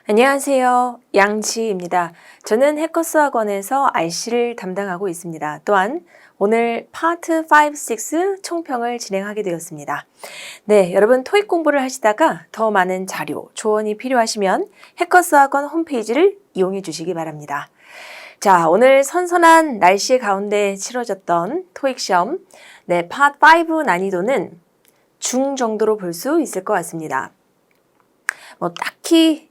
안녕하세요. 양지입니다. 저는 해커스 학원에서 RC를 담당하고 있습니다. 또한 오늘 파트 5, 6 총평을 진행하게 되었습니다. 네, 여러분 토익 공부를 하시다가 더 많은 자료, 조언이 필요하시면 해커스 학원 홈페이지를 이용해 주시기 바랍니다. 자, 오늘 선선한 날씨 가운데 치러졌던 토익 시험, 네, 파트 5 난이도는 중 정도로 볼 수 있을 것 같습니다. 딱히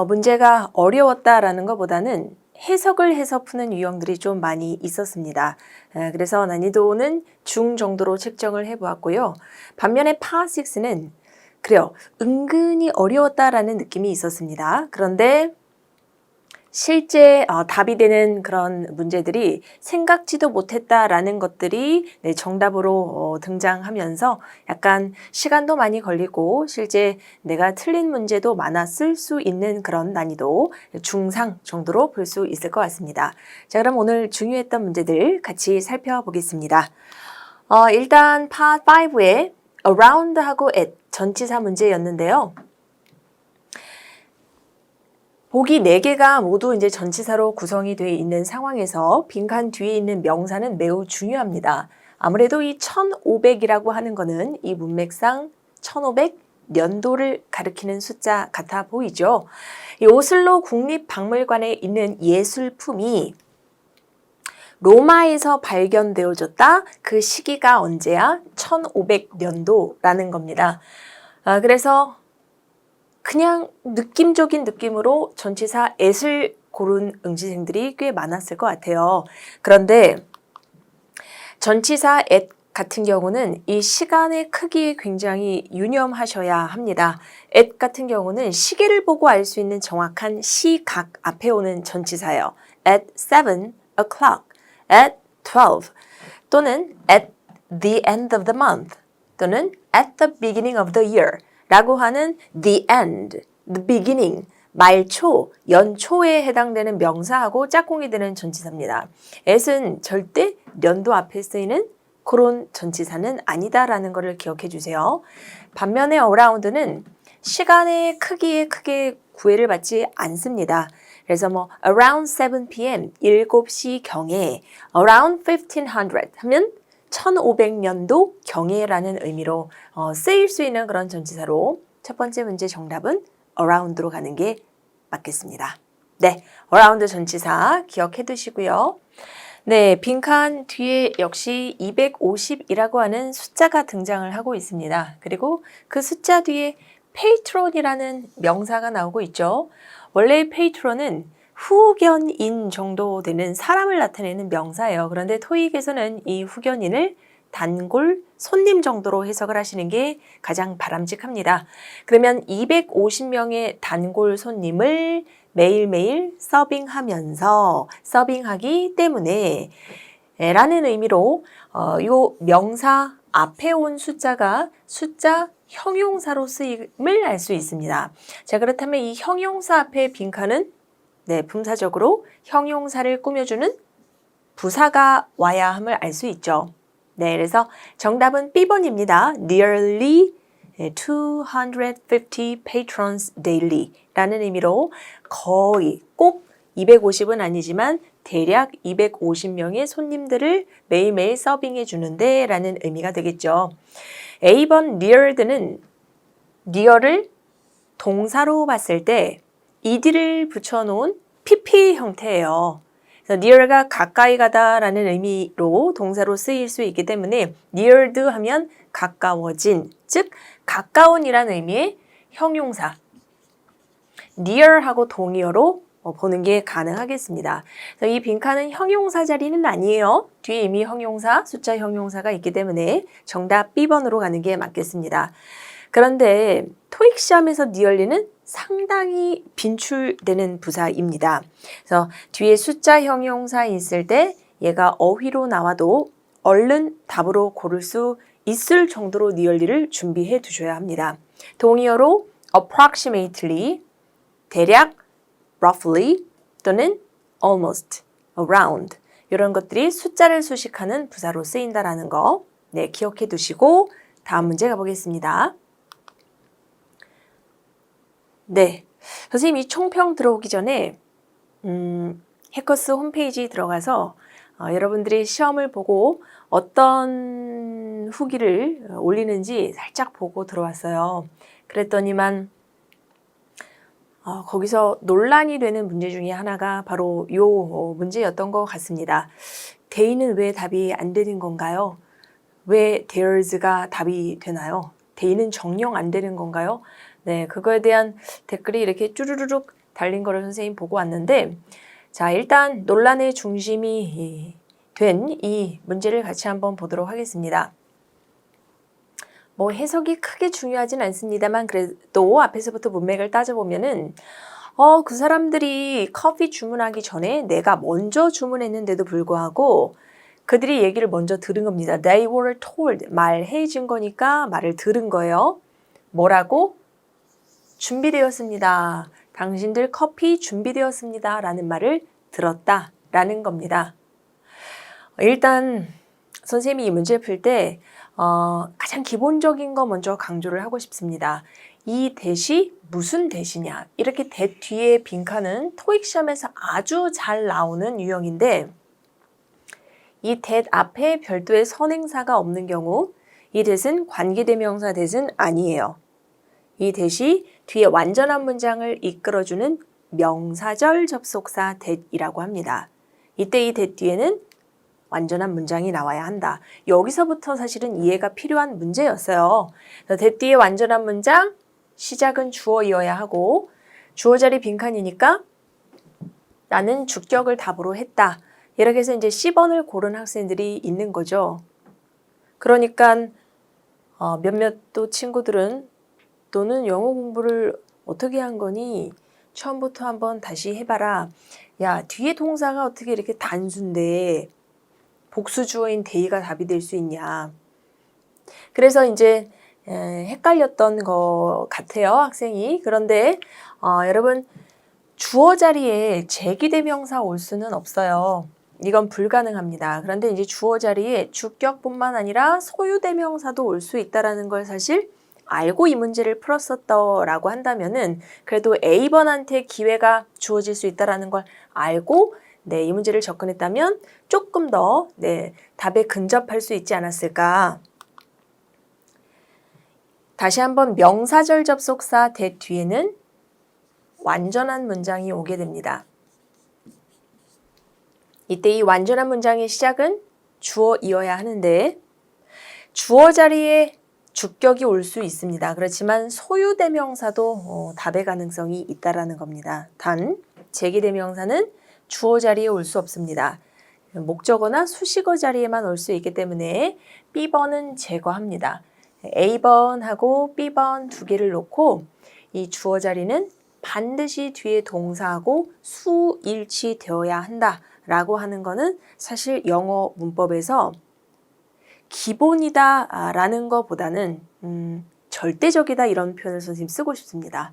문제가 어려웠다라는 것보다는 해석을 해서 푸는 유형들이 좀 많이 있었습니다. 그래서 난이도는 중 정도로 책정을 해보았고요. 반면에 파6는 그래요. 은근히 어려웠다라는 느낌이 있었습니다. 그런데 실제 답이 되는 그런 문제들이 생각지도 못했다라는 것들이 정답으로 등장하면서 약간 시간도 많이 걸리고 실제 내가 틀린 문제도 많았을 수 있는 그런 난이도 중상 정도로 볼 수 있을 것 같습니다. 자, 그럼 오늘 중요했던 문제들 같이 살펴보겠습니다. 일단 Part 5의 around하고 at 전치사 문제였는데요. 보기 4개가 모두 이제 전치사로 구성이 되어 있는 상황에서 빈칸 뒤에 있는 명사는 매우 중요합니다. 아무래도 이 1500이라고 하는 거는 이 문맥상 1500 년도를 가리키는 숫자 같아 보이죠. 이 오슬로 국립박물관에 있는 예술품이 로마에서 발견되어졌다. 그 시기가 언제야? 1500년도라는 겁니다. 그래서 그냥 느낌적인 느낌으로 전치사 at을 고른 응시생들이 꽤 많았을 것 같아요. 그런데 전치사 at 같은 경우는 이 시간의 크기에 굉장히 유념하셔야 합니다. at 같은 경우는 시계를 보고 알 수 있는 정확한 시각 앞에 오는 전치사예요. At 7 o'clock, at 12 또는 at the end of the month 또는 at the beginning of the year 라고 하는 the end, the beginning, 말초, 연초에 해당되는 명사하고 짝꿍이 되는 전치사입니다. at은 절대 연도 앞에 쓰이는 그런 전치사는 아니다라는 것을 기억해 주세요. 반면에 around는 시간의 크기에 크게 구애를 받지 않습니다. 그래서 around 7 p.m. 7시 경에 around 1500 하면 1500년도 경에라는 의미로 쓰일 수 있는 그런 전치사로 첫 번째 문제 정답은 around로 가는 게 맞겠습니다. 네, around 전치사 기억해 두시고요. 네, 빈칸 뒤에 역시 250이라고 하는 숫자가 등장을 하고 있습니다. 그리고 그 숫자 뒤에 patron이라는 명사가 나오고 있죠. 원래 patron은 후견인 정도 되는 사람을 나타내는 명사예요. 그런데 토익에서는 이 후견인을 단골 손님 정도로 해석을 하시는 게 가장 바람직합니다. 그러면 250명의 단골 손님을 매일매일 서빙하기 때문에 라는 의미로 이 명사 앞에 온 숫자가 숫자 형용사로 쓰임을 알 수 있습니다. 자, 그렇다면 이 형용사 앞에 빈칸은 품사적으로 형용사를 꾸며주는 부사가 와야 함을 알 수 있죠. 네, 그래서 정답은 B번입니다. Nearly 250 patrons daily 라는 의미로 거의 꼭 250은 아니지만 대략 250명의 손님들을 매일매일 서빙해 주는데 라는 의미가 되겠죠. A번 neared는 near를 동사로 봤을 때 ed를 붙여놓은 pp 형태예요. 그래서 near가 가까이 가다라는 의미로 동사로 쓰일 수 있기 때문에 neared 하면 가까워진, 즉 가까운이라는 의미의 형용사 near하고 동의어로 보는 게 가능하겠습니다. 그래서 이 빈칸은 형용사 자리는 아니에요. 뒤에 이미 형용사, 숫자 형용사가 있기 때문에 정답 B번으로 가는 게 맞겠습니다. 그런데 토익 시험에서 nearly는 상당히 빈출되는 부사입니다. 그래서 뒤에 숫자 형용사 있을 때 얘가 어휘로 나와도 얼른 답으로 고를 수 있을 정도로 nearly를 준비해 두셔야 합니다. 동의어로 approximately, 대략 roughly 또는 almost, around 이런 것들이 숫자를 수식하는 부사로 쓰인다라는 거 기억해 두시고 다음 문제 가보겠습니다. 네, 선생님 이 총평 들어오기 전에 해커스 홈페이지 들어가서 여러분들이 시험을 보고 어떤 후기를 올리는지 살짝 보고 들어왔어요. 그랬더니만 거기서 논란이 되는 문제 중에 하나가 바로 요 문제였던 것 같습니다. they는 왜 답이 안 되는 건가요? 왜 theirs가 답이 되나요? they는 정령 안 되는 건가요? 네, 그거에 대한 댓글이 이렇게 쭈루루룩 달린 거를 선생님 보고 왔는데, 자, 일단 논란의 중심이 된 이 문제를 같이 한번 보도록 하겠습니다. 뭐 해석이 크게 중요하진 않습니다만 그래도 앞에서부터 문맥을 따져보면은 그 사람들이 커피 주문하기 전에 내가 먼저 주문했는데도 불구하고 그들이 얘기를 먼저 들은 겁니다. They were told. 말해 준 거니까 말을 들은 거예요. 뭐라고? 준비되었습니다. 당신들 커피 준비되었습니다. 라는 말을 들었다. 라는 겁니다. 일단 선생님이 이 문제를 풀 때 가장 기본적인 거 먼저 강조를 하고 싶습니다. 이 대시 무슨 대시냐? 이렇게 that 뒤에 빈칸은 토익 시험에서 아주 잘 나오는 유형인데 이 that 앞에 별도의 선행사가 없는 경우 이 that은 관계대명사 that은 아니에요. 이 that이 뒤에 완전한 문장을 이끌어주는 명사절 접속사 that이라고 합니다. 이때 이 that 뒤에는 완전한 문장이 나와야 한다. 여기서부터 사실은 이해가 필요한 문제였어요. that 뒤에 완전한 문장, 시작은 주어이어야 하고 주어 자리 빈칸이니까 나는 주격을 답으로 했다. 이렇게 해서 이제 C번을 고른 학생들이 있는 거죠. 그러니까 몇몇 또 친구들은 너는 영어 공부를 어떻게 한 거니? 처음부터 한번 다시 해봐라. 야, 뒤에 동사가 어떻게 이렇게 단수인데 복수 주어인 they가 답이 될 수 있냐. 그래서 이제 헷갈렸던 것 같아요, 학생이. 그런데 여러분 주어 자리에 제기대명사 올 수는 없어요. 이건 불가능합니다. 그런데 이제 주어 자리에 주격뿐만 아니라 소유대명사도 올 수 있다라는 걸 사실 알고 이 문제를 풀었었다라고 한다면은 그래도 A번한테 기회가 주어질 수 있다라는 걸 알고 네, 이 문제를 접근했다면 조금 더 답에 근접할 수 있지 않았을까. 다시 한번 명사절 접속사 that 뒤에는 완전한 문장이 오게 됩니다. 이때 이 완전한 문장의 시작은 주어이어야 하는데 주어 자리에 주격이 올 수 있습니다. 그렇지만 소유대명사도 답의 가능성이 있다라는 겁니다. 단 제기대명사는 주어 자리에 올 수 없습니다. 목적어나 수식어 자리에만 올 수 있기 때문에 B번은 제거합니다. A번하고 B번 두 개를 놓고 이 주어 자리는 반드시 뒤에 동사하고 수일치되어야 한다라고 하는 거는 사실 영어 문법에서 기본이다 라는 것보다는 절대적이다 이런 표현을 선생님 쓰고 싶습니다.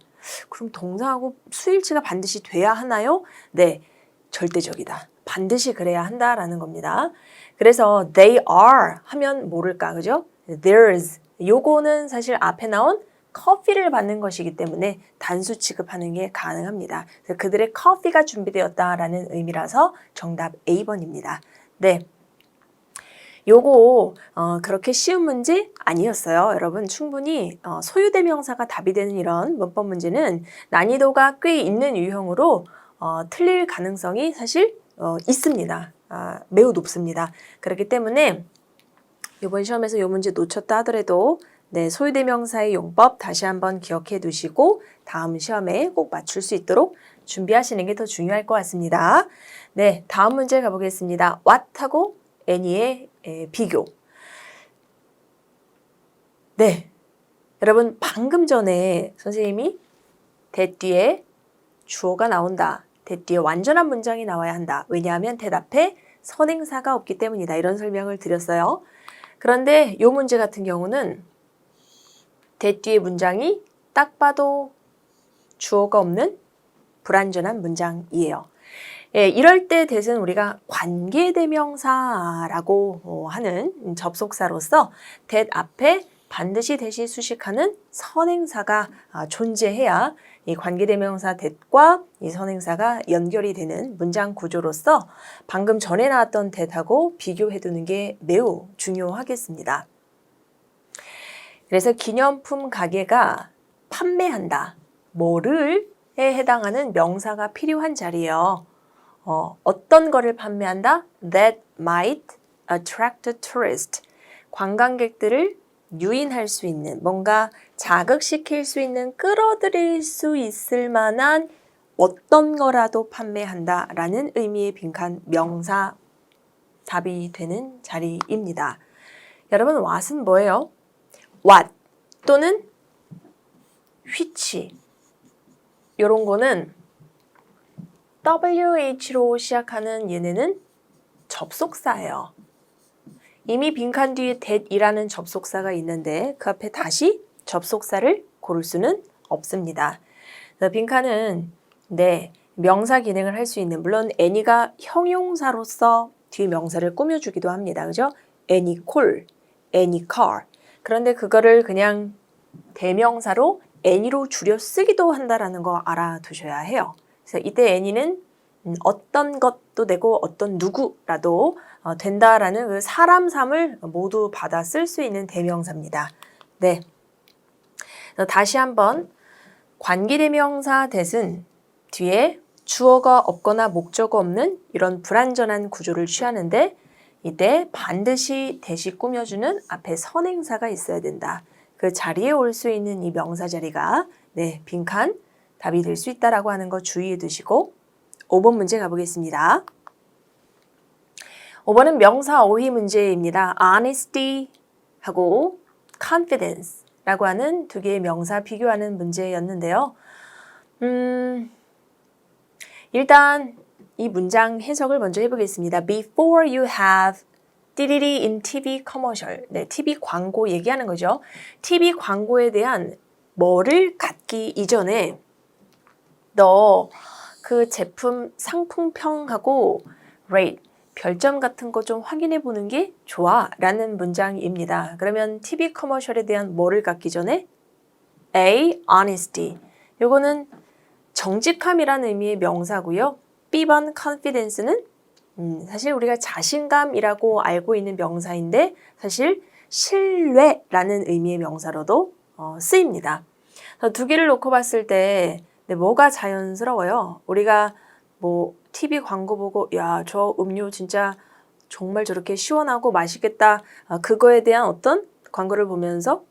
그럼 동사하고 수일치가 반드시 돼야 하나요? 네, 절대적이다. 반드시 그래야 한다라는 겁니다. 그래서 they are 하면 모를까, 그죠? theirs 요거는 사실 앞에 나온 커피를 받는 것이기 때문에 단수 취급하는 게 가능합니다. 그들의 커피가 준비되었다라는 의미라서 정답 A번입니다. 네. 요거 그렇게 쉬운 문제 아니었어요. 여러분 충분히 소유대명사가 답이 되는 이런 문법 문제는 난이도가 꽤 있는 유형으로 틀릴 가능성이 사실 있습니다. 매우 높습니다. 그렇기 때문에 이번 시험에서 이 문제 놓쳤다 하더라도 네, 소유대명사의 용법 다시 한번 기억해 두시고 다음 시험에 꼭 맞출 수 있도록 준비하시는 게 더 중요할 것 같습니다. 네, 다음 문제 가보겠습니다. what하고 any의 비교. 네, 여러분 방금 전에 선생님이 that 뒤에 주어가 나온다. that 뒤에 완전한 문장이 나와야 한다. 왜냐하면 that 앞에 선행사가 없기 때문이다. 이런 설명을 드렸어요. 그런데 이 문제 같은 경우는 that 뒤에 문장이 딱 봐도 주어가 없는 불완전한 문장이에요. 예, 이럴 때 that은 우리가 관계대명사라고 하는 접속사로서 that 앞에 반드시 대시 수식하는 선행사가 존재해야 이 관계대명사 that과 이 선행사가 연결이 되는 문장 구조로서 방금 전에 나왔던 that하고 비교해두는 게 매우 중요하겠습니다. 그래서 기념품 가게가 판매한다. 뭐를 에 해당하는 명사가 필요한 자리예요. 어떤 거를 판매한다? That might attract a tourist. 관광객들을 유인할 수 있는, 뭔가 자극시킬 수 있는, 끌어들일 수 있을 만한 어떤 거라도 판매한다 라는 의미의 빈칸 명사 답이 되는 자리입니다. 여러분, what은 뭐예요? what 또는 which 이런 거는 WH로 시작하는 얘네는 접속사예요. 이미 빈칸 뒤에 that이라는 접속사가 있는데 그 앞에 다시 접속사를 고를 수는 없습니다. 빈칸은 명사 기능을 할 수 있는, 물론 any가 형용사로서 뒤 명사를 꾸며주기도 합니다. 그죠? any call, any car. 그런데 그거를 그냥 대명사로 any로 줄여 쓰기도 한다라는 거 알아두셔야 해요. 그래서 이때 any는 어떤 것도 되고 어떤 누구라도 된다라는 그 사람 삼을 모두 받아 쓸 수 있는 대명사입니다. 네. 다시 한번 관계대명사 that은 뒤에 주어가 없거나 목적어 없는 이런 불완전한 구조를 취하는데 이때 반드시 that이 꾸며주는 앞에 선행사가 있어야 된다. 그 자리에 올 수 있는 이 명사 자리가 빈칸 답이 될 수 있다라고 하는 거 주의해 두시고 5번 문제 가보겠습니다. 5번은 명사 어휘 문제입니다. honesty 하고 confidence 라고 하는 두 개의 명사 비교하는 문제였는데요. 일단 이 문장 해석을 먼저 해보겠습니다. Before you have 띠리리 in TV commercial. 네, TV 광고 얘기하는 거죠. TV 광고에 대한 뭐를 갖기 이전에 너 그 제품 상품평하고 rate, 별점 같은 거 좀 확인해 보는 게 좋아 라는 문장입니다. 그러면 TV 커머셜에 대한 뭐를 갖기 전에 A. honesty. 요거는 정직함이라는 의미의 명사고요. B번 confidence는 사실 우리가 자신감이라고 알고 있는 명사인데 사실 신뢰라는 의미의 명사로도 쓰입니다. 두 개를 놓고 봤을 때 뭐가 자연스러워요? 우리가 뭐 TV 광고 보고 야, 저 음료 진짜 정말 저렇게 시원하고 맛있겠다. 그거에 대한 어떤 광고를 보면서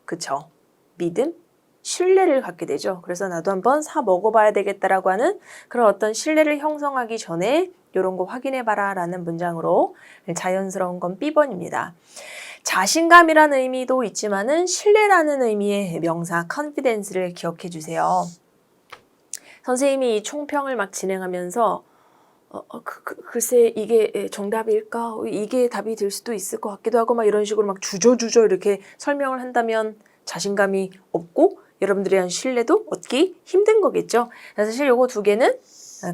그쵸? 믿음? 신뢰를 갖게 되죠. 그래서 나도 한번 사 먹어봐야 되겠다라고 하는 그런 어떤 신뢰를 형성하기 전에 이런 거 확인해봐라 라는 문장으로 자연스러운 건 B번입니다. 자신감이라는 의미도 있지만은 신뢰라는 의미의 명사 confidence를 기억해 주세요. 선생님이 이 총평을 막 진행하면서 글쎄 이게 정답일까? 이게 답이 될 수도 있을 것 같기도 하고 막 이런 식으로 막 주저주저 이렇게 설명을 한다면 자신감이 없고 여러분들에 대한 신뢰도 얻기 힘든 거겠죠. 사실 요거 두 개는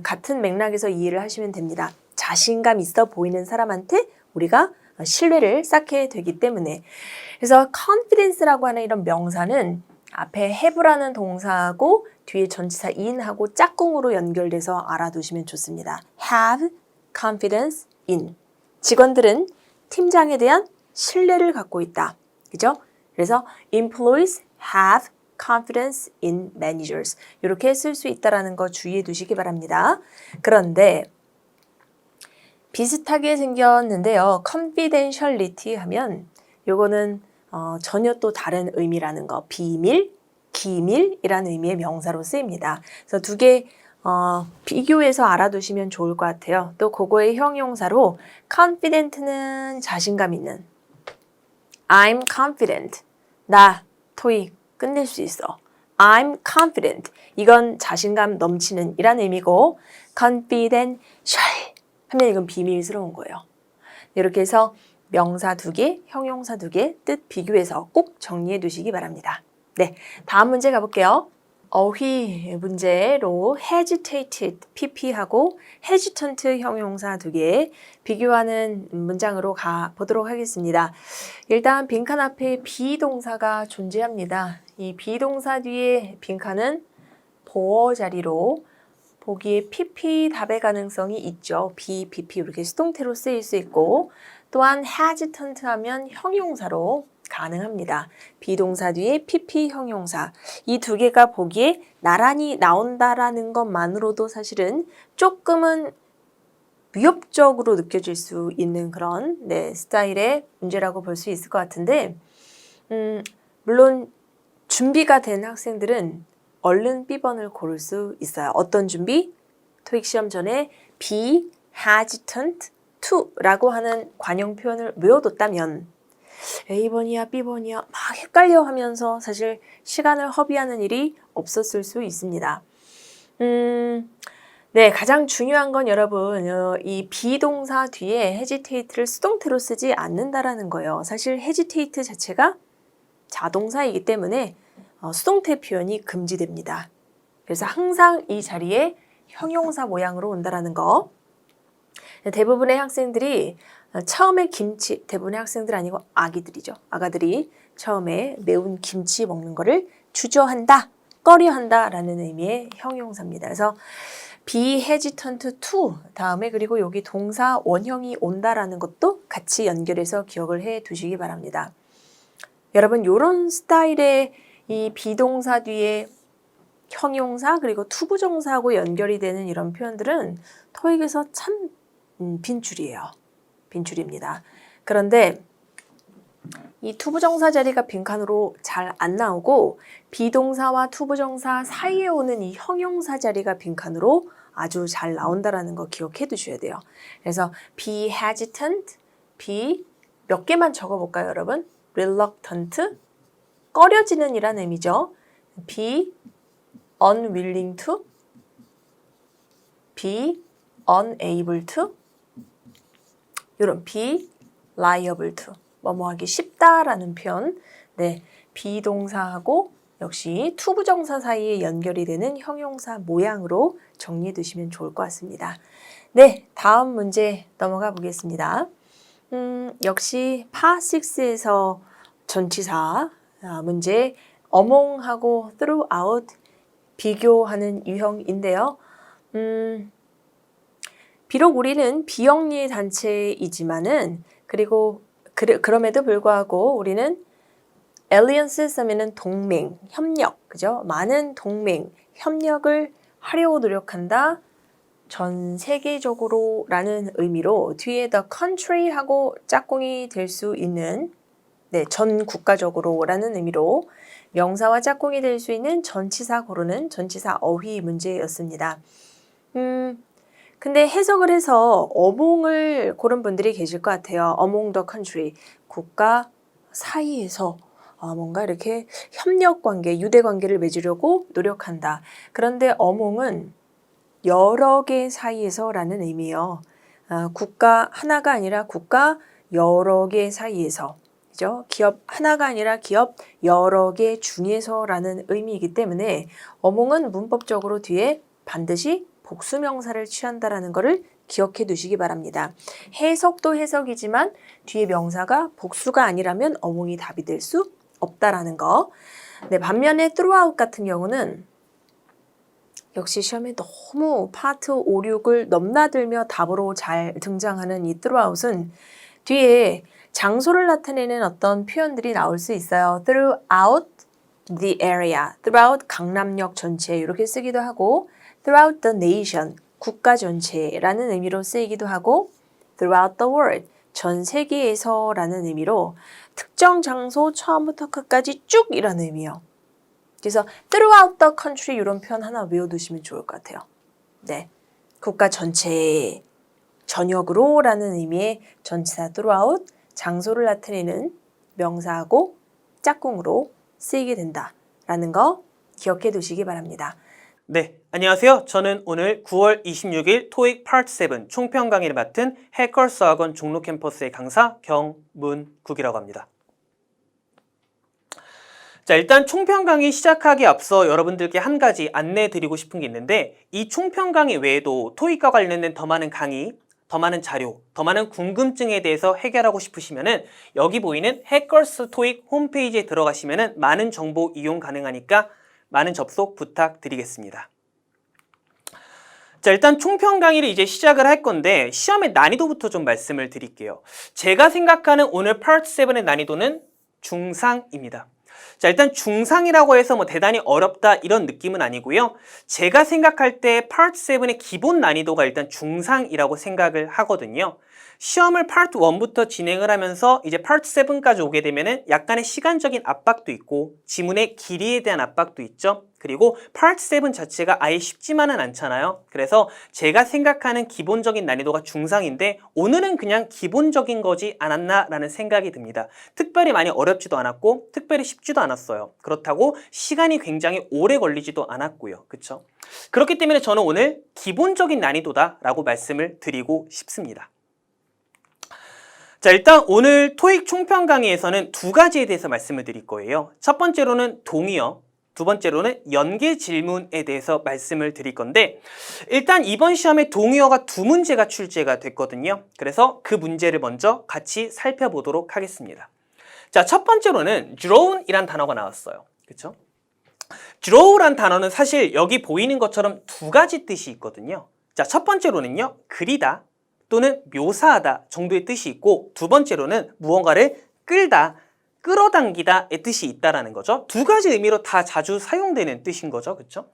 같은 맥락에서 이해를 하시면 됩니다. 자신감 있어 보이는 사람한테 우리가 신뢰를 쌓게 되기 때문에. 그래서 confidence라고 하는 이런 명사는 앞에 have라는 동사하고 뒤에 전치사 in하고 짝꿍으로 연결돼서 알아두시면 좋습니다. have confidence in. 직원들은 팀장에 대한 신뢰를 갖고 있다. 그죠? 그래서 employees have confidence in managers. 이렇게 쓸 수 있다는 거 주의해 두시기 바랍니다. 그런데 비슷하게 생겼는데요. confidentiality 하면 요거는 전혀 또 다른 의미라는 거. 비밀, 기밀이라는 의미의 명사로 쓰입니다. 그래서 두 개 비교해서 알아두시면 좋을 것 같아요. 또 그거의 형용사로 confident는 자신감 있는. I'm confident. 나 토익 끝낼 수 있어. I'm confident. 이건 자신감 넘치는 이라는 의미고 confidential 하면 이건 비밀스러운 거예요. 이렇게 해서 명사 두 개, 형용사 두 개 뜻 비교해서 꼭 정리해 두시기 바랍니다. 네, 다음 문제 가볼게요. 어휘 문제로 hesitated, pp하고 hesitant 형용사 두 개 비교하는 문장으로 가보도록 하겠습니다. 일단 빈칸 앞에 비동사가 존재합니다. 이 비동사 뒤에 빈칸은 보어 자리로 보기에 PP 답의 가능성이 있죠. be, PP 이렇게 수동태로 쓰일 수 있고 또한 hesitant 하면 형용사로 가능합니다. 비동사 뒤에 PP 형용사 이 두 개가 보기에 나란히 나온다라는 것만으로도 사실은 조금은 위협적으로 느껴질 수 있는 그런 스타일의 문제라고 볼 수 있을 것 같은데 물론 준비가 된 학생들은 얼른 B번을 고를 수 있어요. 어떤 준비? 토익 시험 전에 be hesitant to 라고 하는 관용 표현을 외워뒀다면 A번이야 B번이야 막 헷갈려 하면서 사실 시간을 허비하는 일이 없었을 수 있습니다. 네, 가장 중요한 건 여러분 이 비동사 뒤에 hesitate를 수동태로 쓰지 않는다라는 거예요. 사실 hesitate 자체가 자동사이기 때문에 수동태 표현이 금지됩니다. 그래서 항상 이 자리에 형용사 모양으로 온다라는 거. 대부분의 학생들이 처음에 김치, 대부분의 학생들 아니고 아기들이죠. 아가들이 처음에 매운 김치 먹는 거를 주저한다, 꺼려한다 라는 의미의 형용사입니다. 그래서 be hesitant to 다음에 그리고 여기 동사 원형이 온다라는 것도 같이 연결해서 기억을 해 두시기 바랍니다. 여러분 이런 스타일의 이 비동사 뒤에 형용사 그리고 투부정사하고 연결이 되는 이런 표현들은 토익에서 참 빈줄이에요. 빈줄입니다. 그런데 이 투부정사 자리가 빈칸으로 잘 안 나오고 비동사와 투부정사 사이에 오는 이 형용사 자리가 빈칸으로 아주 잘 나온다라는 거 기억해 두셔야 돼요. 그래서 be hesitant, be 몇 개만 적어볼까요, 여러분? reluctant, 꺼려지는 이란 의미죠. be unwilling to, be unable to, 이런 be liable to, 뭐뭐하기 쉽다라는 표현. 네, 비동사하고 역시 투부정사 사이에 연결이 되는 형용사 모양으로 정리해 두시면 좋을 것 같습니다. 네, 다음 문제 넘어가 보겠습니다. 역시 파 6에서 전치사 문제 among하고 throughout 비교하는 유형인데요. 비록 우리는 비영리 단체이지만은 그럼에도 불구하고 우리는 alliance 쓰면은 동맹, 협력, 그죠? 많은 동맹, 협력을 하려고 노력한다. 전 세계적으로라는 의미로 뒤에 the country하고 짝꿍이 될 수 있는 전 국가적으로라는 의미로 명사와 짝꿍이 될 수 있는 전치사 고르는 전치사 어휘 문제였습니다. 근데 해석을 해서 어몽을 고른 분들이 계실 것 같아요. among the country, 국가 사이에서 뭔가 이렇게 협력 관계, 유대 관계를 맺으려고 노력한다. 그런데 among은 여러 개 사이에서라는 의미예요. 국가 하나가 아니라 국가 여러 개 사이에서, 그죠? 기업 하나가 아니라 기업 여러 개 중에서라는 의미이기 때문에 among은 문법적으로 뒤에 반드시 복수명사를 취한다라는 것을 기억해 두시기 바랍니다. 해석도 해석이지만 뒤에 명사가 복수가 아니라면 among이 답이 될 수 없다라는 거. 네, 반면에 throughout 같은 경우는 역시 시험에 너무 파트 5, 6을 넘나들며 답으로 잘 등장하는 이 throughout은 뒤에 장소를 나타내는 어떤 표현들이 나올 수 있어요. throughout the area, throughout 강남역 전체 이렇게 쓰기도 하고 throughout the nation, 국가 전체라는 의미로 쓰이기도 하고 throughout the world, 전 세계에서라는 의미로 특정 장소 처음부터 끝까지 쭉 이런 의미요. 그래서 throughout the country 이런 표현 하나 외워두시면 좋을 것 같아요. 네, 국가 전체 전역으로 라는 의미의 전치사 throughout, 장소를 나타내는 명사하고 짝꿍으로 쓰이게 된다라는 거 기억해 두시기 바랍니다. 네, 안녕하세요. 저는 오늘 9월 26일 토익 파트 7 총평 강의를 맡은 해커스 학원 종로 캠퍼스의 강사 경문국이라고 합니다. 자, 일단 총평 강의 시작하기에 앞서 여러분들께 한 가지 안내 드리고 싶은 게 있는데 이 총평 강의 외에도 토익과 관련된 더 많은 강의, 더 많은 자료, 더 많은 궁금증에 대해서 해결하고 싶으시면은 여기 보이는 해커스 토익 홈페이지에 들어가시면은 많은 정보 이용 가능하니까 많은 접속 부탁드리겠습니다. 자, 일단 총평 강의를 이제 시작을 할 건데 시험의 난이도부터 좀 말씀을 드릴게요. 제가 생각하는 오늘 파트 7의 난이도는 중상입니다. 자, 일단 중상이라고 해서 뭐 대단히 어렵다 이런 느낌은 아니고요. 제가 생각할 때 파트 7의 기본 난이도가 일단 중상이라고 생각을 하거든요. 시험을 파트 1부터 진행을 하면서 이제 파트 7까지 오게 되면은 약간의 시간적인 압박도 있고 지문의 길이에 대한 압박도 있죠. 그리고 파트 7 자체가 아예 쉽지만은 않잖아요. 그래서 제가 생각하는 기본적인 난이도가 중상인데 오늘은 그냥 기본적인 거지 않았나라는 생각이 듭니다. 특별히 많이 어렵지도 않았고 특별히 쉽지도 않았어요. 그렇다고 시간이 굉장히 오래 걸리지도 않았고요. 그렇죠? 그렇기 때문에 저는 오늘 기본적인 난이도다라고 말씀을 드리고 싶습니다. 자, 일단 오늘 토익 총평 강의에서는 두 가지에 대해서 말씀을 드릴 거예요. 첫 번째로는 동의어, 두 번째로는 연계 질문에 대해서 말씀을 드릴 건데 일단 이번 시험에 동의어가 두 문제가 출제가 됐거든요. 그래서 그 문제를 먼저 같이 살펴보도록 하겠습니다. 자, 첫 번째로는 draw이란 단어가 나왔어요. 그렇죠? draw란 단어는 사실 여기 보이는 것처럼 두 가지 뜻이 있거든요. 자, 첫 번째로는요, 그리다 또는 묘사하다 정도의 뜻이 있고 두 번째로는 무언가를 끌다, 끌어당기다의 뜻이 있다라는 거죠. 두 가지 의미로 다 자주 사용되는 뜻인 거죠. 그렇죠?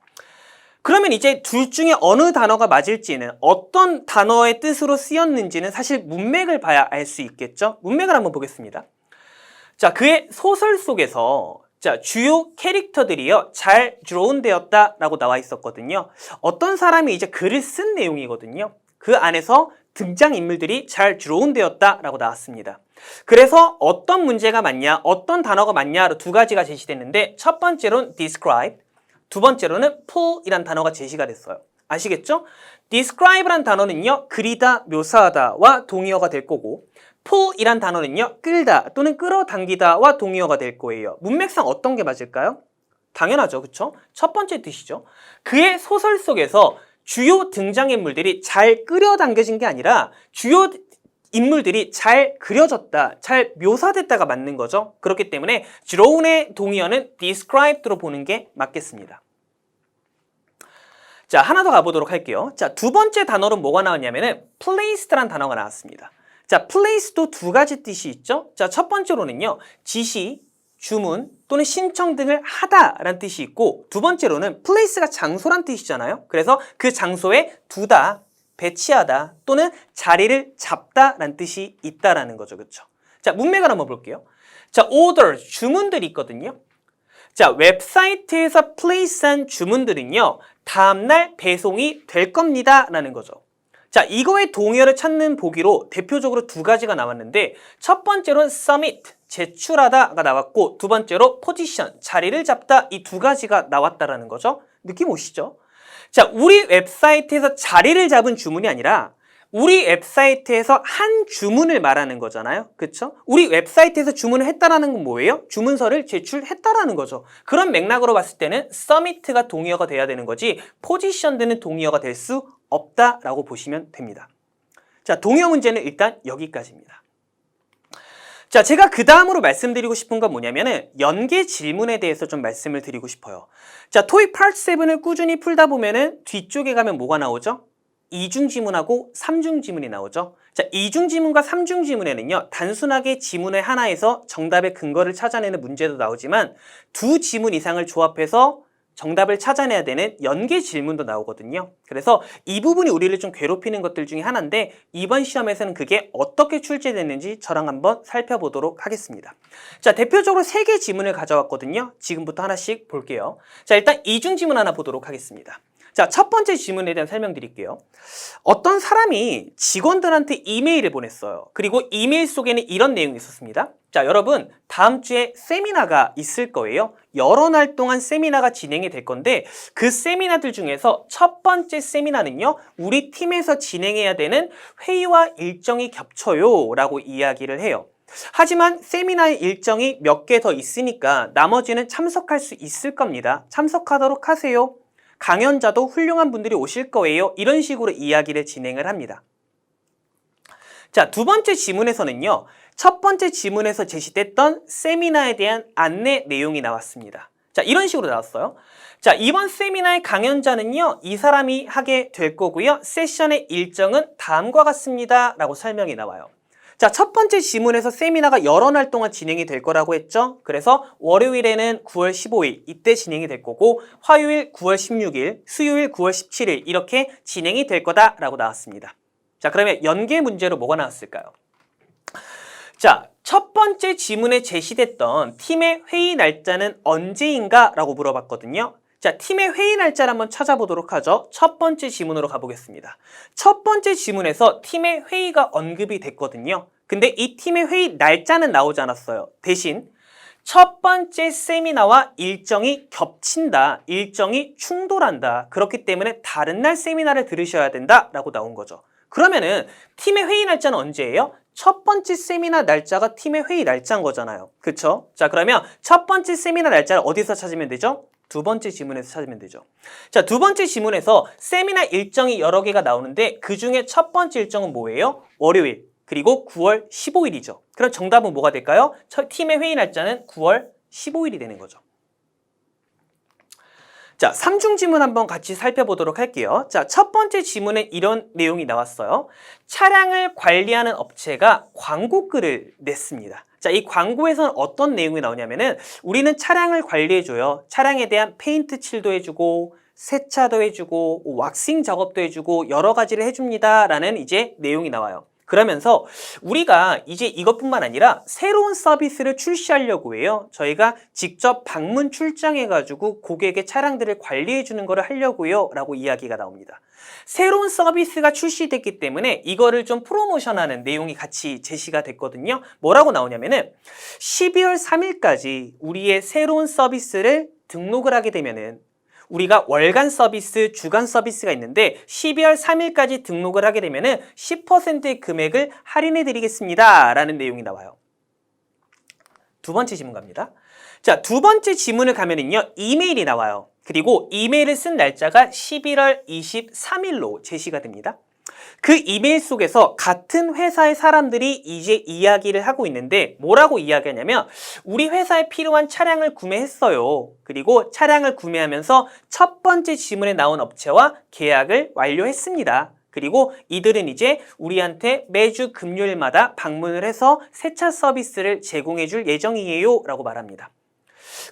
그러면 이제 둘 중에 어느 단어가 맞을지는 어떤 단어의 뜻으로 쓰였는지는 사실 문맥을 봐야 알 수 있겠죠. 문맥을 한번 보겠습니다. 자, 그의 소설 속에서 자, 주요 캐릭터들이요 잘 드로운되었다라고 나와 있었거든요. 어떤 사람이 이제 글을 쓴 내용이거든요. 그 안에서 등장인물들이 잘 드로운되었다라고 나왔습니다. 그래서 어떤 문제가 맞냐, 어떤 단어가 맞냐로 두 가지가 제시됐는데 첫 번째로는 describe, 두 번째로는 pull이란 단어가 제시가 됐어요. 아시겠죠? describe란 단어는요, 그리다, 묘사하다와 동의어가 될 거고 pull이란 단어는요, 끌다 또는 끌어당기다와 동의어가 될 거예요. 문맥상 어떤 게 맞을까요? 당연하죠. 그쵸? 첫 번째 뜻이죠. 그의 소설 속에서 주요 등장인물들이 잘 끌어당겨진 게 아니라 주요 인물들이 잘 그려졌다, 잘 묘사됐다가 맞는 거죠. 그렇기 때문에 드로운의 동의어는 described로 보는 게 맞겠습니다. 자, 하나 더 가보도록 할게요. 자, 두 번째 단어로 뭐가 나왔냐면은 placed란 단어가 나왔습니다. 자, place도 두 가지 뜻이 있죠. 자, 첫 번째로는요, 지시, 주문 또는 신청 등을 하다라는 뜻이 있고 두 번째로는 place가 장소란 뜻이잖아요. 그래서 그 장소에 두다, 배치하다 또는 자리를 잡다라는 뜻이 있다라는 거죠. 그렇죠? 자, 문맥을 한번 볼게요. 자, order, 주문들이 있거든요. 자, 웹사이트에서 place한 주문들은요, 다음날 배송이 될 겁니다 라는 거죠. 자, 이거의 동의어를 찾는 보기로 대표적으로 두 가지가 나왔는데 첫 번째로는 submit, 제출하다가 나왔고 두 번째로 position, 자리를 잡다 이 두 가지가 나왔다라는 거죠. 느낌 오시죠? 자, 우리 웹사이트에서 자리를 잡은 주문이 아니라 우리 웹사이트에서 한 주문을 말하는 거잖아요. 그렇죠? 우리 웹사이트에서 주문을 했다라는 건 뭐예요? 주문서를 제출했다라는 거죠. 그런 맥락으로 봤을 때는 submit가 동의어가 돼야 되는 거지 position드는 동의어가 될 수 없다라고 보시면 됩니다. 자, 동의어 문제는 일단 여기까지입니다. 자, 제가 그 다음으로 말씀드리고 싶은 건 뭐냐면은 연계 질문에 대해서 좀 말씀을 드리고 싶어요. 자, 토익 파트 7을 꾸준히 풀다 보면은 뒤쪽에 가면 뭐가 나오죠? 이중 지문하고 삼중 지문이 나오죠. 자, 이중 지문과 삼중 지문에는요, 단순하게 지문의 하나에서 정답의 근거를 찾아내는 문제도 나오지만 두 지문 이상을 조합해서 정답을 찾아내야 되는 연계 질문도 나오거든요. 그래서 이 부분이 우리를 좀 괴롭히는 것들 중에 하나인데 이번 시험에서는 그게 어떻게 출제됐는지 저랑 한번 살펴보도록 하겠습니다. 자, 대표적으로 3개 지문을 가져왔거든요. 지금부터 하나씩 볼게요. 자, 일단 이중 지문 하나 보도록 하겠습니다. 자, 첫 번째 질문에 대한 설명드릴게요. 어떤 사람이 직원들한테 이메일을 보냈어요. 그리고 이메일 속에는 이런 내용이 있었습니다. 자, 여러분 다음 주에 세미나가 있을 거예요. 여러 날 동안 세미나가 진행이 될 건데 그 세미나들 중에서 첫 번째 세미나는요, 우리 팀에서 진행해야 되는 회의와 일정이 겹쳐요 라고 이야기를 해요. 하지만 세미나의 일정이 몇 개 더 있으니까 나머지는 참석할 수 있을 겁니다. 참석하도록 하세요. 강연자도 훌륭한 분들이 오실 거예요. 이런 식으로 이야기를 진행을 합니다. 자, 두 번째 지문에서는요, 첫 번째 지문에서 제시됐던 세미나에 대한 안내 내용이 나왔습니다. 자, 이런 식으로 나왔어요. 자, 이번 세미나의 강연자는요, 이 사람이 하게 될 거고요. 세션의 일정은 다음과 같습니다. 라고 설명이 나와요. 자, 첫 번째 지문에서 세미나가 여러 날 동안 진행이 될 거라고 했죠. 그래서 월요일에는 9월 15일 이때 진행이 될 거고, 화요일 9월 16일, 수요일 9월 17일 이렇게 진행이 될 거다라고 나왔습니다. 자, 그러면 연계 문제로 뭐가 나왔을까요? 자, 첫 번째 지문에 제시됐던 팀의 회의 날짜는 언제인가? 라고 물어봤거든요. 자, 팀의 회의 날짜를 한번 찾아보도록 하죠. 첫 번째 지문으로 가보겠습니다. 첫 번째 지문에서 팀의 회의가 언급이 됐거든요. 근데 이 팀의 회의 날짜는 나오지 않았어요. 대신 첫 번째 세미나와 일정이 겹친다, 일정이 충돌한다. 그렇기 때문에 다른 날 세미나를 들으셔야 된다 라고 나온 거죠. 그러면은 팀의 회의 날짜는 언제예요? 첫 번째 세미나 날짜가 팀의 회의 날짜인 거잖아요. 그쵸? 자, 그러면 첫 번째 세미나 날짜를 어디서 찾으면 되죠? 두 번째 지문에서 찾으면 되죠. 자, 두 번째 지문에서 세미나 일정이 여러 개가 나오는데 그 중에 첫 번째 일정은 뭐예요? 월요일, 그리고 9월 15일이죠. 그럼 정답은 뭐가 될까요? 팀의 회의 날짜는 9월 15일이 되는 거죠. 자, 3중 지문 한번 같이 살펴보도록 할게요. 자, 첫 번째 지문에 이런 내용이 나왔어요. 차량을 관리하는 업체가 광고글을 냈습니다. 자, 이 광고에서는 어떤 내용이 나오냐면은 우리는 차량을 관리해줘요. 차량에 대한 페인트 칠도 해주고 세차도 해주고 왁싱 작업도 해주고 여러 가지를 해줍니다. 라는 이제 내용이 나와요. 그러면서 우리가 이제 이것뿐만 아니라 새로운 서비스를 출시하려고 해요. 저희가 직접 방문 출장해가지고 고객의 차량들을 관리해주는 거를 하려고요. 라고 이야기가 나옵니다. 새로운 서비스가 출시됐기 때문에 이거를 좀 프로모션하는 내용이 같이 제시가 됐거든요. 뭐라고 나오냐면은 12월 3일까지 우리의 새로운 서비스를 등록을 하게 되면은 우리가 월간 서비스, 주간 서비스가 있는데 12월 3일까지 등록을 하게 되면은 10%의 금액을 할인해 드리겠습니다. 라는 내용이 나와요. 두 번째 지문 갑니다. 자, 두 번째 지문을 가면은요, 이메일이 나와요. 그리고 이메일을 쓴 날짜가 11월 23일로 제시가 됩니다. 그 이메일 속에서 같은 회사의 사람들이 이제 이야기를 하고 있는데 뭐라고 이야기하냐면 우리 회사에 필요한 차량을 구매했어요. 그리고 차량을 구매하면서 첫 번째 지문에 나온 업체와 계약을 완료했습니다. 그리고 이들은 이제 우리한테 매주 금요일마다 방문을 해서 세차 서비스를 제공해 줄 예정이에요 라고 말합니다.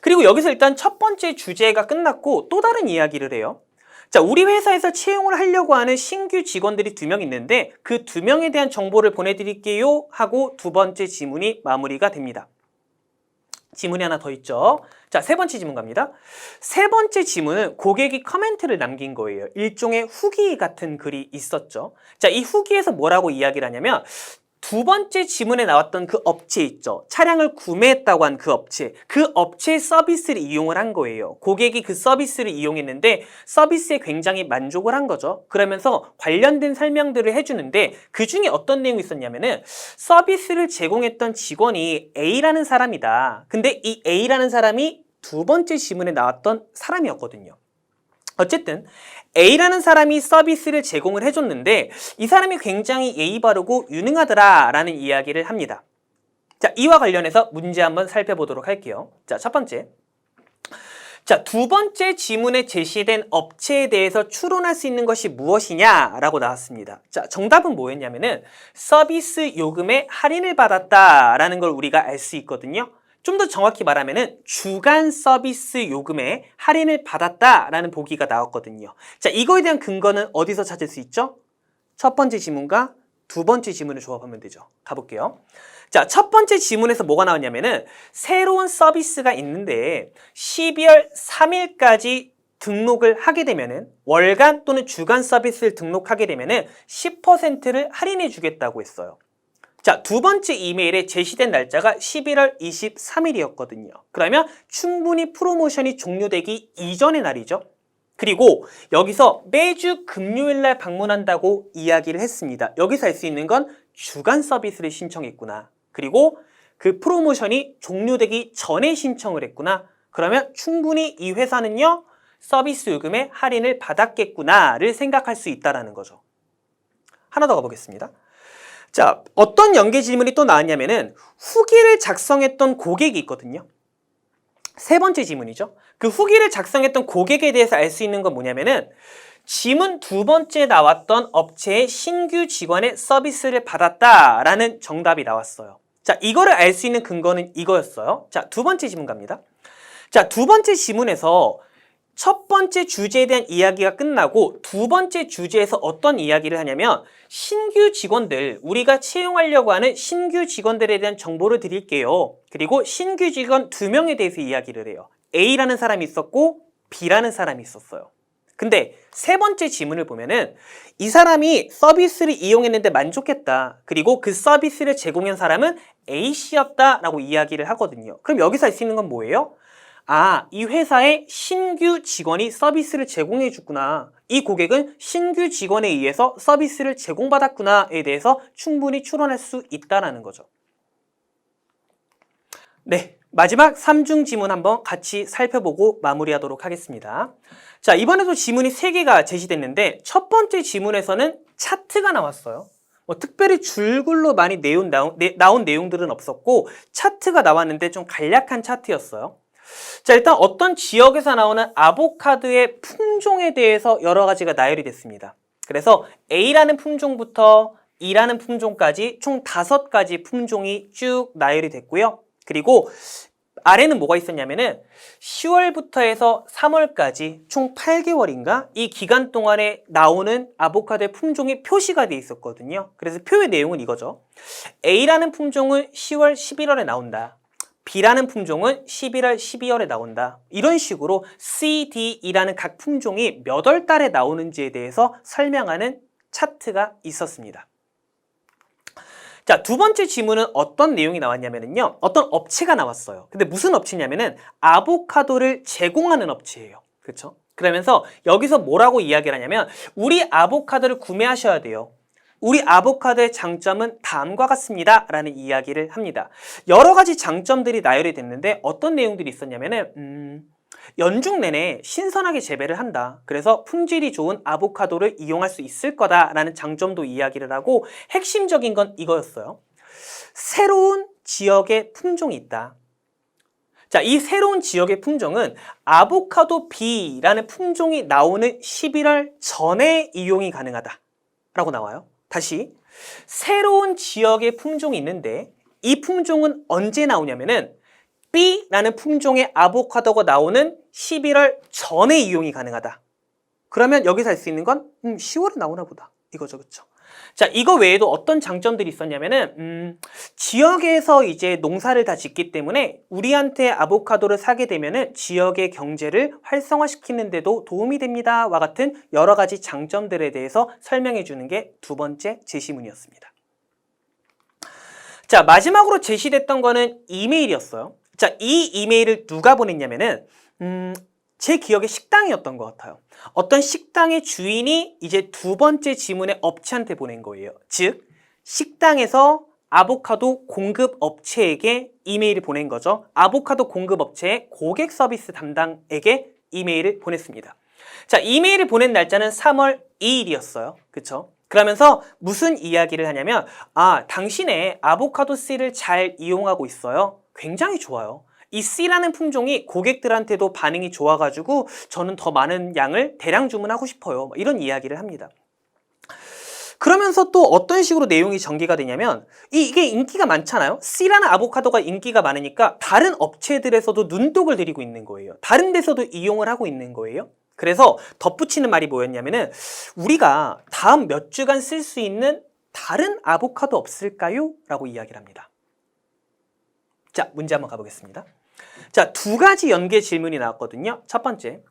그리고 여기서 일단 첫 번째 주제가 끝났고 또 다른 이야기를 해요. 자, 우리 회사에서 채용을 하려고 하는 신규 직원들이 2명 있는데 그 2명에 대한 정보를 보내드릴게요 하고 두 번째 지문이 마무리가 됩니다. 지문이 하나 더 있죠. 자, 세 번째 지문 갑니다. 세 번째 지문은 고객이 커멘트를 남긴 거예요. 일종의 후기 같은 글이 있었죠. 자, 이 후기에서 뭐라고 이야기를 하냐면 두 번째 지문에 나왔던 그 업체 있죠. 차량을 구매했다고 한 그 업체의 서비스를 이용을 한 거예요. 고객이 그 서비스를 이용했는데 서비스에 굉장히 만족을 한 거죠. 그러면서 관련된 설명들을 해주는데 그 중에 어떤 내용이 있었냐면은 서비스를 제공했던 직원이 A라는 사람이다. 근데 이 A라는 사람이 두 번째 지문에 나왔던 사람이었거든요. 어쨌든 A라는 사람이 서비스를 제공을 해줬는데 이 사람이 굉장히 예의 바르고 유능하더라 라는 이야기를 합니다. 자, 이와 관련해서 문제 한번 살펴보도록 할게요. 자, 첫 번째. 자, 두 번째 지문에 제시된 업체에 대해서 추론할 수 있는 것이 무엇이냐 라고 나왔습니다. 자, 정답은 뭐였냐면은 서비스 요금에 할인을 받았다라는 걸 우리가 알 수 있거든요. 좀 더 정확히 말하면은 주간 서비스 요금에 할인을 받았다라는 보기가 나왔거든요. 자, 이거에 대한 근거는 어디서 찾을 수 있죠? 첫 번째 지문과 두 번째 지문을 조합하면 되죠. 가볼게요. 자, 첫 번째 지문에서 뭐가 나왔냐면은 새로운 서비스가 있는데 12월 3일까지 등록을 하게 되면은 월간 또는 주간 서비스를 등록하게 되면은 10%를 할인해 주겠다고 했어요. 자, 두 번째 이메일에 제시된 날짜가 11월 23일이었거든요. 그러면 충분히 프로모션이 종료되기 이전의 날이죠. 그리고 여기서 매주 금요일 날 방문한다고 이야기를 했습니다. 여기서 알 수 있는 건 주간 서비스를 신청했구나. 그리고 그 프로모션이 종료되기 전에 신청을 했구나. 그러면 충분히 이 회사는요, 서비스 요금에 할인을 받았겠구나를 생각할 수 있다는 거죠. 하나 더 가보겠습니다. 자, 어떤 연계 질문이 또 나왔냐면은 후기를 작성했던 고객이 있거든요. 세 번째 지문이죠. 그 후기를 작성했던 고객에 대해서 알 수 있는 건 뭐냐면은 지문 두 번째 나왔던 업체의 신규 직원의 서비스를 받았다라는 정답이 나왔어요. 자, 이거를 알 수 있는 근거는 이거였어요. 자, 두 번째 지문 갑니다. 자, 두 번째 지문에서 첫 번째 주제에 대한 이야기가 끝나고 두 번째 주제에서 어떤 이야기를 하냐면 신규 직원들, 우리가 채용하려고 하는 신규 직원들에 대한 정보를 드릴게요. 그리고 신규 직원 2명에 대해서 이야기를 해요. A라는 사람이 있었고 B라는 사람이 있었어요. 근데 세 번째 지문을 보면은 이 사람이 서비스를 이용했는데 만족했다. 그리고 그 서비스를 제공한 사람은 A씨였다라고 이야기를 하거든요. 그럼 여기서 알 수 있는 건 뭐예요? 아, 이 회사에 신규 직원이 서비스를 제공해 줬구나. 이 고객은 신규 직원에 의해서 서비스를 제공받았구나에 대해서 충분히 추론할 수 있다는 거죠. 네, 마지막 3중 지문 한번 같이 살펴보고 마무리하도록 하겠습니다. 자, 이번에도 지문이 3개가 제시됐는데 첫 번째 지문에서는 차트가 나왔어요. 특별히 줄글로 많이 나온 내용들은 없었고 차트가 나왔는데 좀 간략한 차트였어요. 자, 일단 어떤 지역에서 나오는 아보카도의 품종에 대해서 여러 가지가 나열이 됐습니다. 그래서 A라는 품종부터 E라는 품종까지 총 5가지 품종이 쭉 나열이 됐고요. 그리고 아래는 뭐가 있었냐면은 10월부터 해서 3월까지 총 8개월인가? 이 기간 동안에 나오는 아보카도의 품종이 표시가 돼 있었거든요. 그래서 표의 내용은 이거죠. A라는 품종은 10월, 11월에 나온다. B라는 품종은 11월, 12월에 나온다. 이런 식으로 C, D, E라는 각 품종이 몇 월 달에 나오는지에 대해서 설명하는 차트가 있었습니다. 자, 두 번째 지문은 어떤 내용이 나왔냐면요. 어떤 업체가 나왔어요. 근데 무슨 업체냐면은 아보카도를 제공하는 업체예요. 그렇죠? 그러면서 여기서 뭐라고 이야기를 하냐면 우리 아보카도를 구매하셔야 돼요. 우리 아보카도의 장점은 다음과 같습니다. 라는 이야기를 합니다. 여러 가지 장점들이 나열이 됐는데 어떤 내용들이 있었냐면은 연중 내내 신선하게 재배를 한다. 그래서 품질이 좋은 아보카도를 이용할 수 있을 거다라는 장점도 이야기를 하고 핵심적인 건 이거였어요. 새로운 지역의 품종이 있다. 자, 이 새로운 지역의 품종은 아보카도 B라는 품종이 나오는 11월 전에 이용이 가능하다. 라고 나와요. 다시 새로운 지역의 품종이 있는데 이 품종은 언제 나오냐면은 B라는 품종의 아보카도가 나오는 11월 전에 이용이 가능하다. 그러면 여기서 알 수 있는 건 10월에 나오나 보다. 이거죠. 그렇죠? 자, 이거 외에도 어떤 장점들이 있었냐면은 지역에서 이제 농사를 다 짓기 때문에 우리한테 아보카도를 사게 되면은 지역의 경제를 활성화시키는 데도 도움이 됩니다와 같은 여러 가지 장점들에 대해서 설명해 주는 게 두 번째 제시문이었습니다. 자, 마지막으로 제시됐던 거는 이메일이었어요. 자, 이 이메일을 누가 보냈냐면은 제 기억에 식당이었던 것 같아요. 어떤 식당의 주인이 이제 두 번째 지문의 업체한테 보낸 거예요. 즉, 식당에서 아보카도 공급 업체에게 이메일을 보낸 거죠. 아보카도 공급 업체의 고객 서비스 담당에게 이메일을 보냈습니다. 자, 이메일을 보낸 날짜는 3월 2일이었어요. 그쵸? 그러면서 무슨 이야기를 하냐면, 아, 당신의 아보카도 씨를 잘 이용하고 있어요. 굉장히 좋아요. 이 C라는 품종이 고객들한테도 반응이 좋아가지고 저는 더 많은 양을 대량 주문하고 싶어요. 이런 이야기를 합니다. 그러면서 또 어떤 식으로 내용이 전개가 되냐면 이게 인기가 많잖아요. C라는 아보카도가 인기가 많으니까 다른 업체들에서도 눈독을 들이고 있는 거예요. 다른 데서도 이용을 하고 있는 거예요. 그래서 덧붙이는 말이 뭐였냐면은 우리가 다음 몇 주간 쓸 수 있는 다른 아보카도 없을까요? 라고 이야기를 합니다. 자, 문제 한번 가보겠습니다. 자, 두 가지 연계 질문이 나왔거든요. 첫 번째,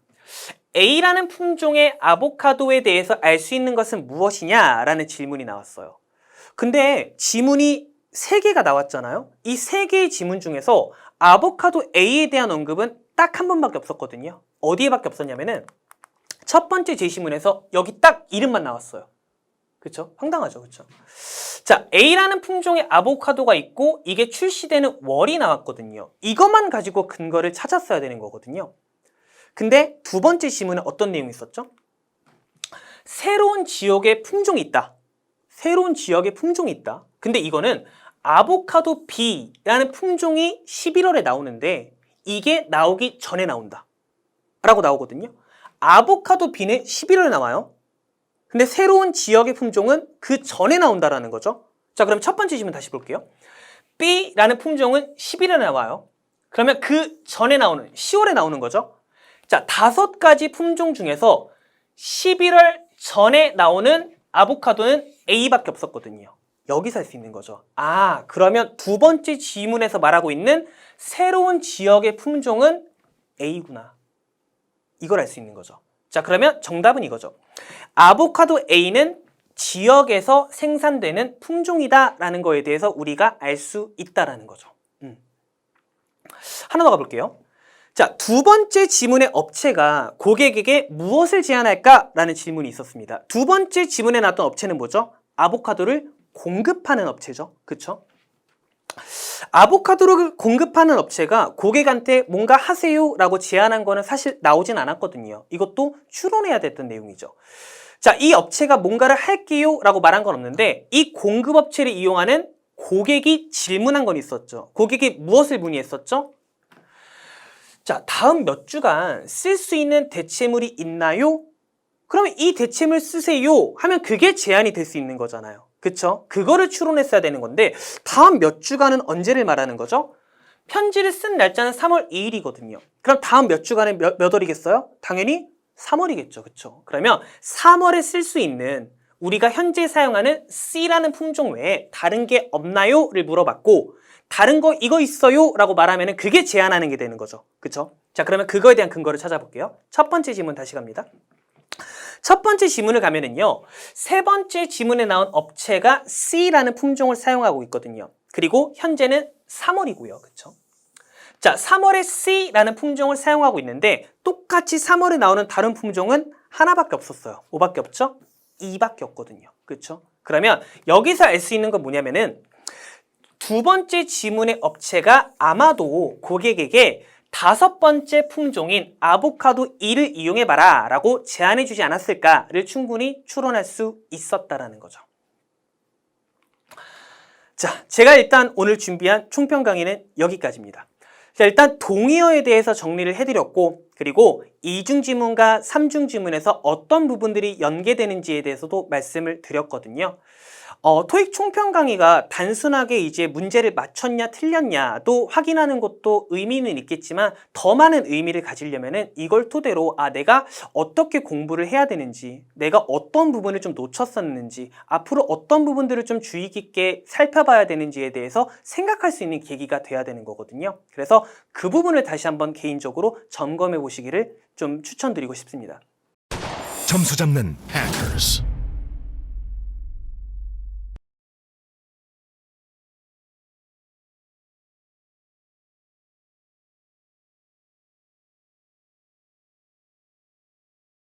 A라는 품종의 아보카도에 대해서 알 수 있는 것은 무엇이냐라는 질문이 나왔어요. 근데 지문이 3개가 나왔잖아요. 이 3개의 지문 중에서 아보카도 A에 대한 언급은 딱 한 번밖에 없었거든요. 어디에밖에 없었냐면은 첫 번째 제시문에서 여기 딱 이름만 나왔어요. 그쵸? 황당하죠, 그쵸? 자, A라는 품종의 아보카도가 있고 이게 출시되는 월이 나왔거든요. 이것만 가지고 근거를 찾았어야 되는 거거든요. 근데 두 번째 지문에 어떤 내용이 있었죠? 새로운 지역의 품종이 있다. 새로운 지역의 품종이 있다. 근데 이거는 아보카도 B라는 품종이 11월에 나오는데 이게 나오기 전에 나온다 라고 나오거든요. 아보카도 B는 11월에 나와요. 근데 새로운 지역의 품종은 그 전에 나온다라는 거죠. 자, 그럼 첫 번째 질문 다시 볼게요. B라는 품종은 11월에 나와요. 그러면 그 전에 나오는 10월에 나오는 거죠. 자, 5가지 품종 중에서 11월 전에 나오는 아보카도는 A밖에 없었거든요. 여기서 할 수 있는 거죠. 아, 그러면 두 번째 지문에서 말하고 있는 새로운 지역의 품종은 A구나. 이걸 알 수 있는 거죠. 자, 그러면 정답은 이거죠. 아보카도 A는 지역에서 생산되는 품종이다라는 거에 대해서 우리가 알 수 있다라는 거죠. 하나 더 가볼게요. 자, 두 번째 지문의 업체가 고객에게 무엇을 제안할까라는 질문이 있었습니다. 두 번째 지문에 나왔던 업체는 뭐죠? 아보카도를 공급하는 업체죠. 그쵸? 아보카도를 공급하는 업체가 고객한테 뭔가 하세요라고 제안한 거는 사실 나오진 않았거든요. 이것도 추론해야 됐던 내용이죠. 자, 이 업체가 뭔가를 할게요라고 말한 건 없는데 이 공급업체를 이용하는 고객이 질문한 건 있었죠. 고객이 무엇을 문의했었죠? 자, 다음 몇 주간 쓸 수 있는 대체물이 있나요? 그러면 이 대체물 쓰세요 하면 그게 제한이 될 수 있는 거잖아요. 그쵸? 그거를 추론했어야 되는 건데 다음 몇 주간은 언제를 말하는 거죠? 편지를 쓴 날짜는 3월 2일이거든요. 그럼 다음 몇 주간은 몇 월이겠어요? 당연히 3월이겠죠. 그쵸? 그러면 3월에 쓸 수 있는 우리가 현재 사용하는 C라는 품종 외에 다른 게 없나요? 를 물어봤고 다른 거 이거 있어요? 라고 말하면 그게 제한하는 게 되는 거죠. 그쵸? 자, 그러면 그거에 대한 근거를 찾아볼게요. 첫 번째 지문 다시 갑니다. 첫 번째 지문을 가면은요, 세 번째 지문에 나온 업체가 C라는 품종을 사용하고 있거든요. 그리고 현재는 3월이고요. 그쵸? 자, 3월에 C라는 품종을 사용하고 있는데 똑같이 3월에 나오는 다른 품종은 하나밖에 없었어요. 뭐밖에 없죠? 2밖에 없거든요. 그쵸? 그러면 여기서 알 수 있는 건 뭐냐면은 두 번째 지문의 업체가 아마도 고객에게 5번째 품종인 아보카도 E를 이용해봐라 라고 제안해주지 않았을까를 충분히 추론할 수 있었다라는 거죠. 자, 제가 일단 오늘 준비한 총평 강의는 여기까지입니다. 자, 일단 동의어에 대해서 정리를 해드렸고 그리고 이중지문과 삼중지문에서 어떤 부분들이 연계되는지에 대해서도 말씀을 드렸거든요. 토익 총평 강의가 단순하게 이제 문제를 맞췄냐 틀렸냐도 확인하는 것도 의미는 있겠지만 더 많은 의미를 가지려면은 이걸 토대로 내가 어떻게 공부를 해야 되는지, 내가 어떤 부분을 좀 놓쳤었는지, 앞으로 어떤 부분들을 좀 주의 깊게 살펴봐야 되는지에 대해서 생각할 수 있는 계기가 돼야 되는 거거든요. 그래서 그 부분을 다시 한번 개인적으로 점검해 보시기를 좀 추천드리고 싶습니다. 점수 잡는 Hackers.